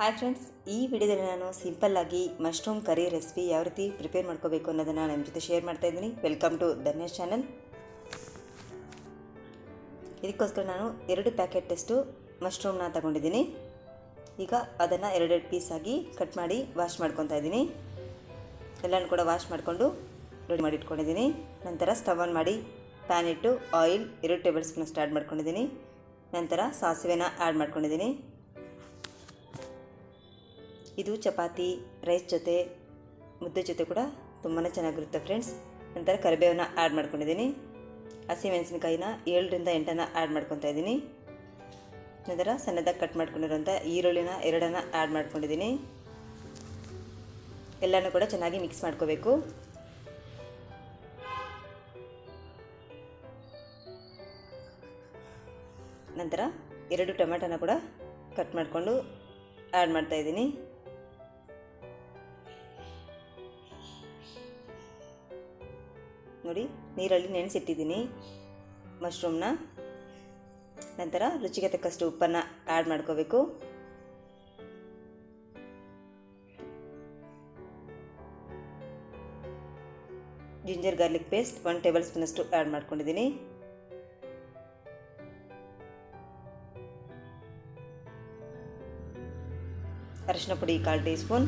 Hi friends, ಈ ವಿಡಿಯೋದಲ್ಲಿ ನಾನು ಸಿಂಪಲ್ ಆಗಿ ಮಶ್ರೂಮ್ ಕರಿ ರೆಸಿಪಿ ಯಾವ ರೀತಿ ಪ್ರಿಪೇರ್ ಮಾಡ್ಕೋಬೇಕು ಅನ್ನೋದನ್ನು ನಿಮ್ಮ ಜೊತೆ ಶೇರ್ ಮಾಡ್ತಾ ಇದ್ದೀನಿ. Welcome to Dhanyesh channel. ಇದಕ್ಕೋಸ್ಕರ ನಾನು 2 ಪ್ಯಾಕೆಟಷ್ಟು ಮಶ್ರೂಮ್ನ ತಗೊಂಡಿದ್ದೀನಿ. ಈಗ ಅದನ್ನು 2 ಪೀಸಾಗಿ ಕಟ್ ಮಾಡಿ ವಾಶ್ ಮಾಡ್ಕೊತಾ ಇದ್ದೀನಿ. ಎಲ್ಲನೂ ಕೂಡ ವಾಶ್ ಮಾಡಿಕೊಂಡು ರೆಡಿ ಮಾಡಿ ಇಟ್ಕೊಂಡಿದ್ದೀನಿ. ನಂತರ ಸ್ಟವ್ ಆನ್ ಮಾಡಿ ಪ್ಯಾನ್ ಇಟ್ಟು ಆಯಿಲ್ 2 ಟೇಬಲ್ ಸ್ಪೂನ್ ಆ್ಯಡ್ ಮಾಡ್ಕೊಂಡಿದ್ದೀನಿ. ನಂತರ ಸಾಸಿವೆನ ಆ್ಯಡ್ ಮಾಡ್ಕೊಂಡಿದ್ದೀನಿ. ಇದು ಚಪಾತಿ ರೈಸ್ ಜೊತೆ ಮುದ್ದೆ ಜೊತೆ ಕೂಡ ತುಂಬಾ ಚೆನ್ನಾಗಿರುತ್ತೆ ಫ್ರೆಂಡ್ಸ್. ನಂತರ ಕರಿಬೇವನ್ನ ಆ್ಯಡ್ ಮಾಡ್ಕೊಂಡಿದ್ದೀನಿ. ಹಸಿಮೆಣಸಿನಕಾಯಿನ 7ರಿಂದ 8 ಆ್ಯಡ್ ಮಾಡ್ಕೊತಾ ಇದ್ದೀನಿ. ನಂತರ ಸಣ್ಣದಾಗಿ ಕಟ್ ಮಾಡ್ಕೊಂಡಿರೋಂಥ ಈರುಳ್ಳಿನ 2 ಆ್ಯಡ್ ಮಾಡ್ಕೊಂಡಿದ್ದೀನಿ. ಎಲ್ಲನೂ ಕೂಡ ಚೆನ್ನಾಗಿ ಮಿಕ್ಸ್ ಮಾಡ್ಕೋಬೇಕು. ನಂತರ 2 ಟೊಮೆಟೊನ ಕೂಡ ಕಟ್ ಮಾಡಿಕೊಂಡು ಆ್ಯಡ್ ಮಾಡ್ತಾಯಿದ್ದೀನಿ. ನೋಡಿ, ನೀರಲ್ಲಿ ನೆನೆಸಿಟ್ಟಿದ್ದೀನಿ ಮಶ್ರೂಮ್ನ. ನಂತರ ರುಚಿಗೆ ತಕ್ಕಷ್ಟು ಉಪ್ಪನ್ನು ಆ್ಯಡ್ ಮಾಡ್ಕೋಬೇಕು. ಜಿಂಜರ್ ಗಾರ್ಲಿಕ್ ಪೇಸ್ಟ್ 1 ಟೇಬಲ್ ಸ್ಪೂನಷ್ಟು ಆ್ಯಡ್ ಮಾಡ್ಕೊಂಡಿದ್ದೀನಿ. ಅರಿಶಿನ ಪುಡಿ 1/4 tea spoon.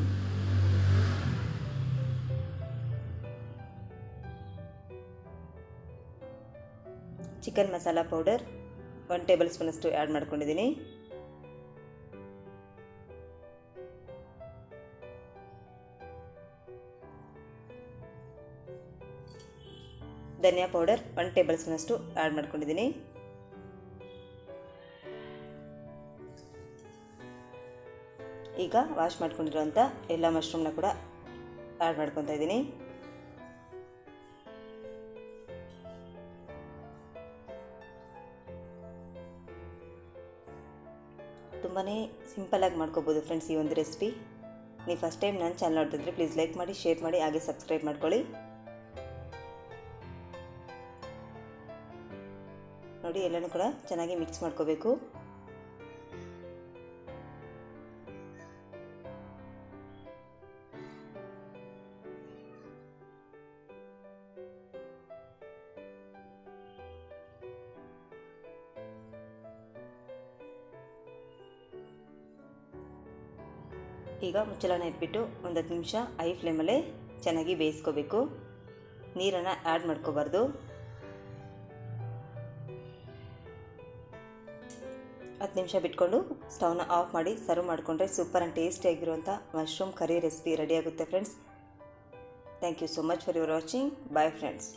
Chicken masala powder 1 table ಸ್ಪೂನಷ್ಟು ಆ್ಯಡ್ ಮಾಡ್ಕೊಂಡಿದ್ದೀನಿ. ಧನಿಯಾ ಪೌಡರ್ 1 ಟೇಬಲ್ ಸ್ಪೂನಷ್ಟು ಆ್ಯಡ್ ಮಾಡ್ಕೊಂಡಿದ್ದೀನಿ. ಈಗ ವಾಶ್ ಮಾಡ್ಕೊಂಡಿರೋಂಥ ಎಲ್ಲ ಮಶ್ರೂಮ್ನ ಕೂಡ ಆ್ಯಡ್ ಮಾಡ್ಕೊತಾ ಇದ್ದೀನಿ. ತುಂಬಾ ಸಿಂಪಲ್ಲಾಗಿ ಮಾಡ್ಕೋಬೋದು ಫ್ರೆಂಡ್ಸ್ ಈ ಒಂದು ರೆಸಿಪಿ. ನೀವು ಫಸ್ಟ್ ಟೈಮ್ ನನ್ನ ಚಾನಲ್ ನೋಡ್ತಿದ್ರೆ ಪ್ಲೀಸ್ ಲೈಕ್ ಮಾಡಿ, ಶೇರ್ ಮಾಡಿ, ಹಾಗೆ ಸಬ್ಸ್ಕ್ರೈಬ್ ಮಾಡ್ಕೊಳ್ಳಿ. ನೋಡಿ, ಎಲ್ಲನೂ ಕೂಡ ಚೆನ್ನಾಗಿ ಮಿಕ್ಸ್ ಮಾಡ್ಕೋಬೇಕು. ಈಗ ಮುಚ್ಚಳನ ಇಟ್ಬಿಟ್ಟು 10 ನಿಮಿಷ ಐ ಫ್ಲೇಮಲ್ಲೇ ಚೆನ್ನಾಗಿ ಬೇಯಿಸ್ಕೋಬೇಕು. ನೀರನ್ನು ಆ್ಯಡ್ ಮಾಡ್ಕೋಬಾರ್ದು. 10 ನಿಮಿಷ ಬಿಟ್ಕೊಂಡು ಸ್ಟವ್ನ ಆಫ್ ಮಾಡಿ ಸರ್ವ್ ಮಾಡಿಕೊಂಡ್ರೆ ಸೂಪರ್ ಆ್ಯಂಡ್ ಟೇಸ್ಟಿಯಾಗಿರುವಂಥ ಮಶ್ರೂಮ್ ಕರಿ ರೆಸಿಪಿ ರೆಡಿ ಆಗುತ್ತೆ friends. Thank you so much for your watching. Bye friends.